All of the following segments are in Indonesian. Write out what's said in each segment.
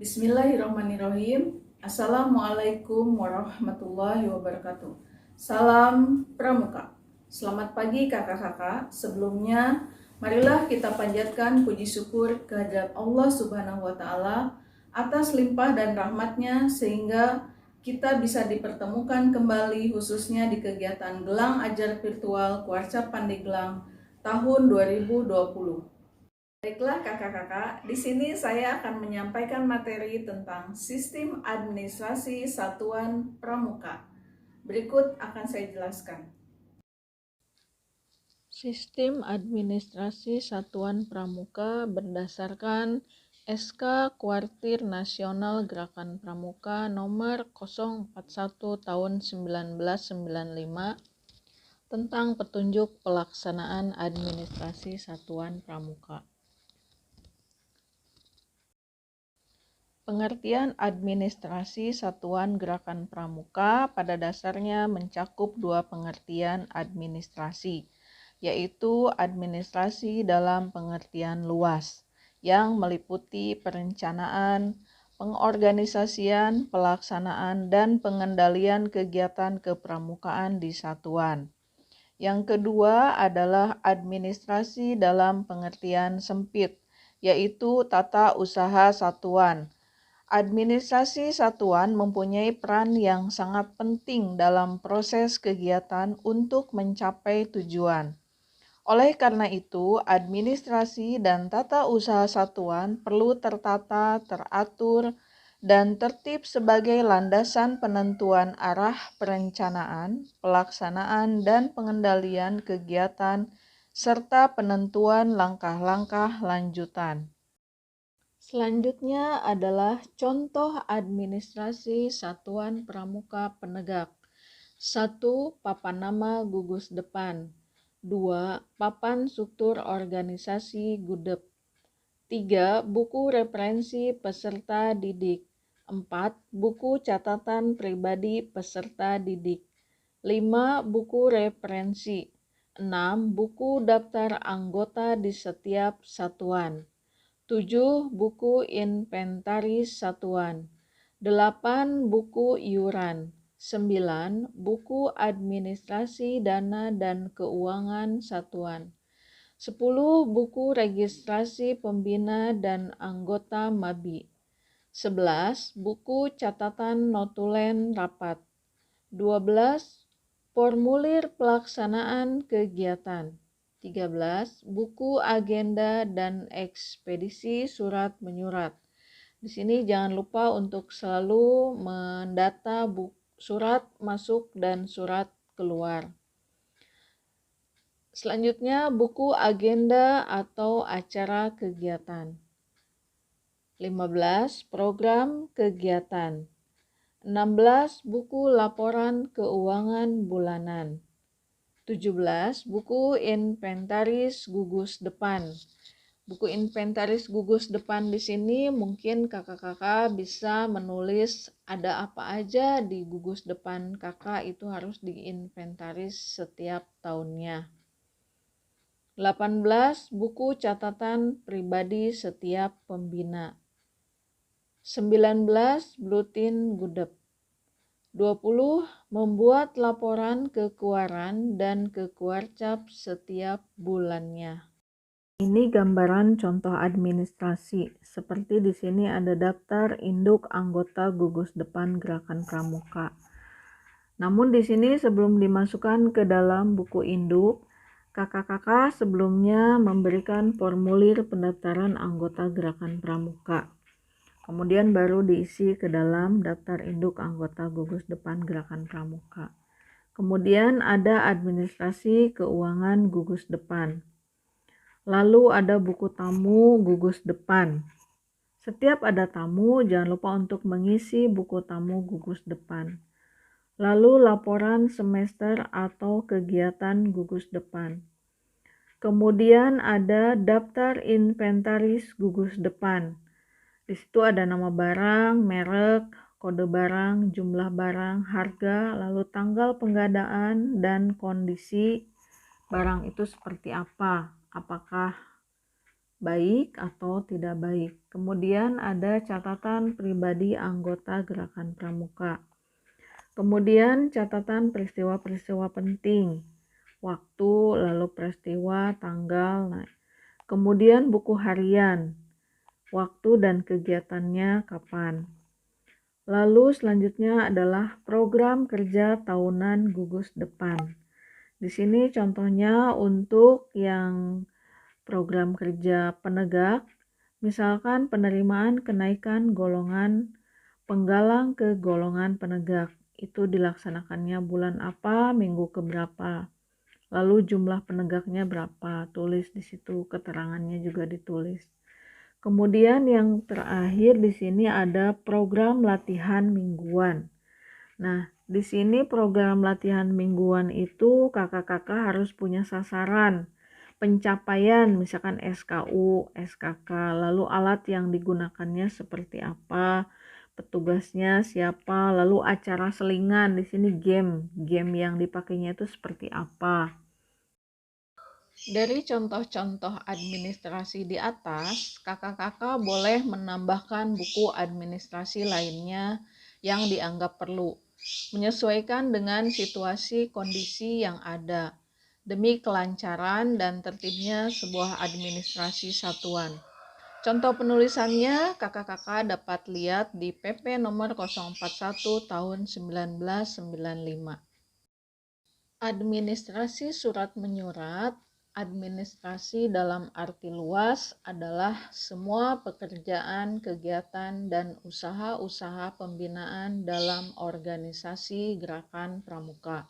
Bismillahirrahmanirrahim. Assalamualaikum warahmatullahi wabarakatuh. Salam Pramuka. Selamat pagi kakak-kakak. Sebelumnya, marilah kita panjatkan puji syukur kehadirat Allah Subhanahu wa Ta'ala atas limpah dan rahmatnya sehingga kita bisa dipertemukan kembali khususnya di kegiatan Gelang Ajar Virtual Kuarca Pandeglang tahun 2020. Baiklah kakak-kakak, di sini saya akan menyampaikan materi tentang sistem administrasi satuan pramuka. Berikut akan saya jelaskan. Sistem administrasi satuan pramuka berdasarkan SK Kuartir Nasional Gerakan Pramuka nomor 041 tahun 1995 tentang petunjuk pelaksanaan administrasi satuan pramuka. Pengertian administrasi satuan gerakan pramuka pada dasarnya mencakup dua pengertian administrasi, yaitu administrasi dalam pengertian luas, yang meliputi perencanaan, pengorganisasian, pelaksanaan, dan pengendalian kegiatan kepramukaan di satuan. Yang kedua adalah administrasi dalam pengertian sempit, yaitu tata usaha satuan. Administrasi satuan mempunyai peran yang sangat penting dalam proses kegiatan untuk mencapai tujuan. Oleh karena itu, administrasi dan tata usaha satuan perlu tertata, teratur, dan tertib sebagai landasan penentuan arah perencanaan, pelaksanaan, dan pengendalian kegiatan, serta penentuan langkah-langkah lanjutan. Selanjutnya adalah contoh administrasi satuan pramuka penegak. 1. Papan nama gugus depan. 2. Papan struktur organisasi gudep. 3. Buku referensi peserta didik. 4. Buku catatan pribadi peserta didik. 5. Buku referensi. 6. Buku daftar anggota di setiap satuan. 7. Buku inventaris satuan. 8. Buku iuran. 9. Buku administrasi dana dan keuangan satuan. 10. Buku registrasi pembina dan anggota MABI. 11. Buku catatan notulen rapat. 12. Formulir pelaksanaan kegiatan. 13. Buku agenda dan ekspedisi surat menyurat. Di sini jangan lupa untuk selalu mendata surat masuk dan surat keluar. Selanjutnya, buku agenda atau acara kegiatan. 15. Program kegiatan. 16. Buku laporan keuangan bulanan. 17. Buku inventaris gugus depan. Buku inventaris gugus depan di sini mungkin kakak-kakak bisa menulis ada apa aja di gugus depan kakak, itu harus diinventaris setiap tahunnya. 18. Buku catatan pribadi setiap pembina. 19. Buletin gudep. 20. Membuat laporan kekuaran dan kekuarcap setiap bulannya. Ini gambaran contoh administrasi. Seperti di sini ada daftar induk anggota gugus depan gerakan pramuka. Namun di sini sebelum dimasukkan ke dalam buku induk, kakak-kakak sebelumnya memberikan formulir pendaftaran anggota gerakan pramuka. Kemudian baru diisi ke dalam daftar induk anggota gugus depan gerakan pramuka. Kemudian ada administrasi keuangan gugus depan. Lalu ada buku tamu gugus depan. Setiap ada tamu, jangan lupa untuk mengisi buku tamu gugus depan. Lalu laporan semester atau kegiatan gugus depan. Kemudian ada daftar inventaris gugus depan. Di situ ada nama barang, merek, kode barang, jumlah barang, harga, lalu tanggal pengadaan, dan kondisi barang itu seperti apa. apakah baik atau tidak baik. Kemudian ada catatan pribadi anggota Gerakan Pramuka. Kemudian catatan peristiwa-peristiwa penting, waktu, lalu peristiwa, tanggal. Nah, kemudian buku harian, waktu dan kegiatannya kapan. Lalu selanjutnya adalah program kerja tahunan gugus depan. Di sini contohnya untuk yang program kerja penegak, misalkan penerimaan kenaikan golongan penggalang ke golongan penegak. Itu dilaksanakannya bulan apa, minggu keberapa. Lalu jumlah penegaknya berapa, tulis di situ, keterangannya juga ditulis. Kemudian yang terakhir di sini ada program latihan mingguan. Nah, di sini program latihan mingguan itu kakak-kakak harus punya sasaran pencapaian, misalkan SKU, SKK, lalu alat yang digunakannya seperti apa, petugasnya siapa, lalu acara selingan, di sini game yang dipakainya itu seperti apa. Dari contoh-contoh administrasi di atas, kakak-kakak boleh menambahkan buku administrasi lainnya yang dianggap perlu, menyesuaikan dengan situasi kondisi yang ada, demi kelancaran dan tertibnya sebuah administrasi satuan. Contoh penulisannya kakak-kakak dapat lihat di PP nomor 041 tahun 1995. Administrasi surat menyurat. Administrasi dalam arti luas adalah semua pekerjaan, kegiatan, dan usaha-usaha pembinaan dalam organisasi Gerakan Pramuka.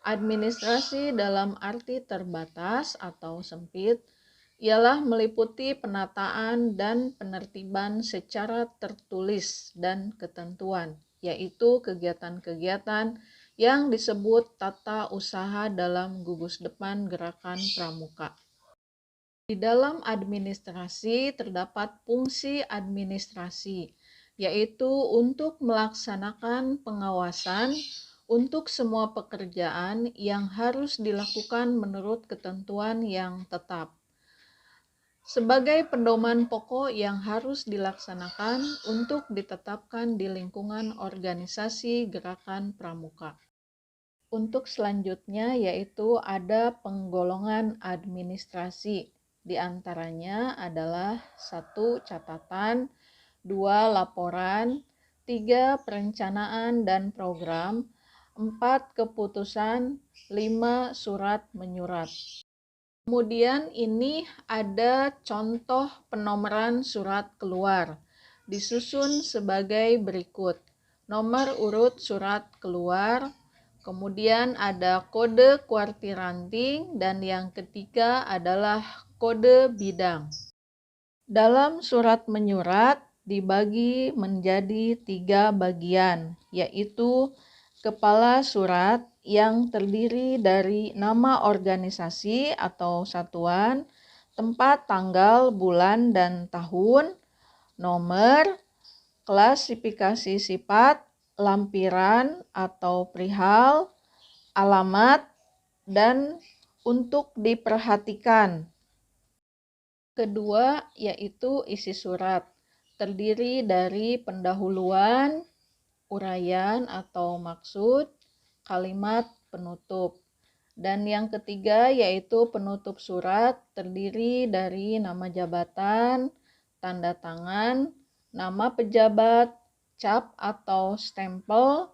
Administrasi dalam arti terbatas atau sempit ialah meliputi penataan dan penertiban secara tertulis dan ketentuan, yaitu kegiatan-kegiatan yang disebut tata usaha dalam gugus depan Gerakan Pramuka. Di dalam administrasi terdapat fungsi administrasi, yaitu untuk melaksanakan pengawasan untuk semua pekerjaan yang harus dilakukan menurut ketentuan yang tetap. Sebagai pedoman pokok yang harus dilaksanakan untuk ditetapkan di lingkungan organisasi Gerakan Pramuka. Untuk selanjutnya yaitu ada penggolongan administrasi. Di antaranya adalah 1. Catatan, 2. Laporan, 3. Perencanaan dan program, 4. Keputusan, 5. Surat menyurat. Kemudian ini ada contoh penomoran surat keluar, disusun sebagai berikut. Nomor urut surat keluar, kemudian ada kode kuartiranting, dan yang ketiga adalah kode bidang. Dalam surat menyurat dibagi menjadi 3 bagian, yaitu kepala surat yang terdiri dari nama organisasi atau satuan, tempat, tanggal, bulan, dan tahun, nomor, klasifikasi sifat, lampiran atau perihal, alamat, dan untuk diperhatikan. Kedua yaitu isi surat, terdiri dari pendahuluan, uraian atau maksud, kalimat penutup. Dan yang ketiga yaitu penutup surat, terdiri dari nama jabatan, tanda tangan, nama pejabat, cap atau stempel,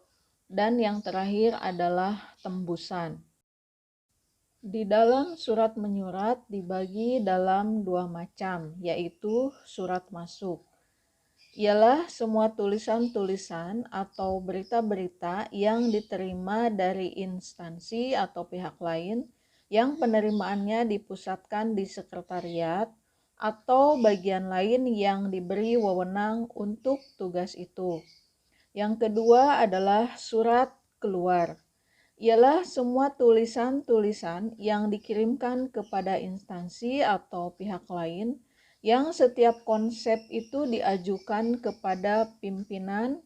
dan yang terakhir adalah tembusan. Di dalam surat menyurat dibagi dalam 2 macam, yaitu surat masuk. Ialah semua tulisan-tulisan atau berita-berita yang diterima dari instansi atau pihak lain yang penerimaannya dipusatkan di sekretariat atau bagian lain yang diberi wewenang untuk tugas itu. Yang kedua adalah surat keluar. Ialah semua tulisan-tulisan yang dikirimkan kepada instansi atau pihak lain yang setiap konsep itu diajukan kepada pimpinan,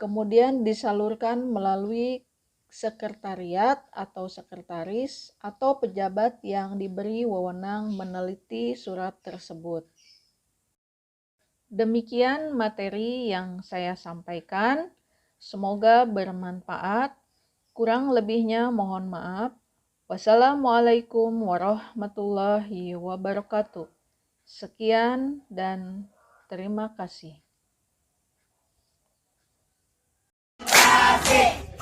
kemudian disalurkan melalui sekretariat atau sekretaris atau pejabat yang diberi wewenang meneliti surat tersebut. Demikian materi yang saya sampaikan. Semoga bermanfaat. Kurang lebihnya mohon maaf. Wassalamualaikum warahmatullahi wabarakatuh. Sekian dan terima kasih.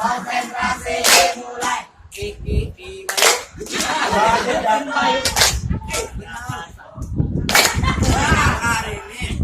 Konsentrasi dimulai. Hari ini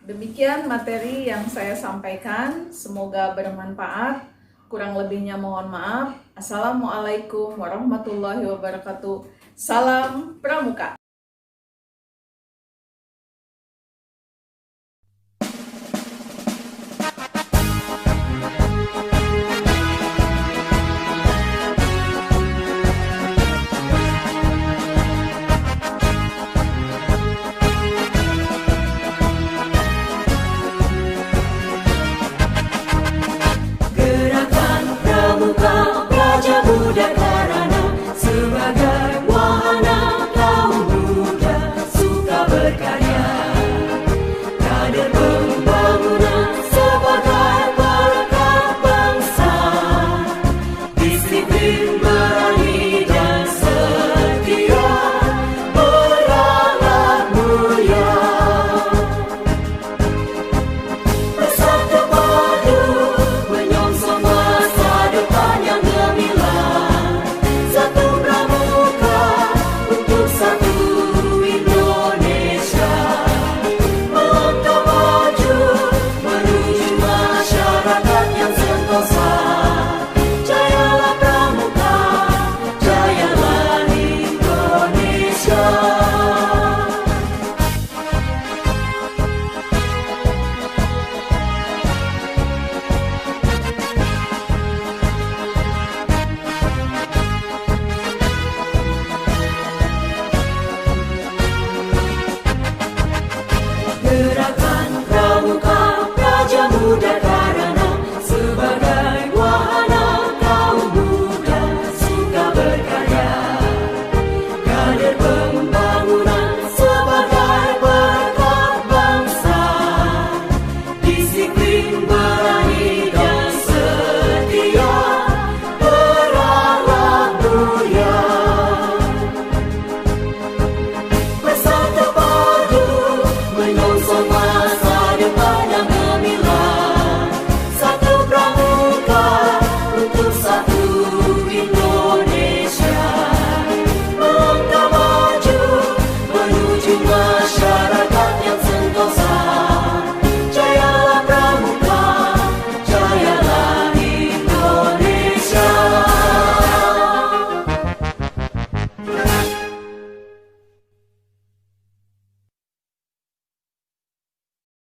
Demikian materi yang saya sampaikan, semoga bermanfaat. Kurang lebihnya mohon maaf. Assalamualaikum warahmatullahi wabarakatuh. Salam Pramuka.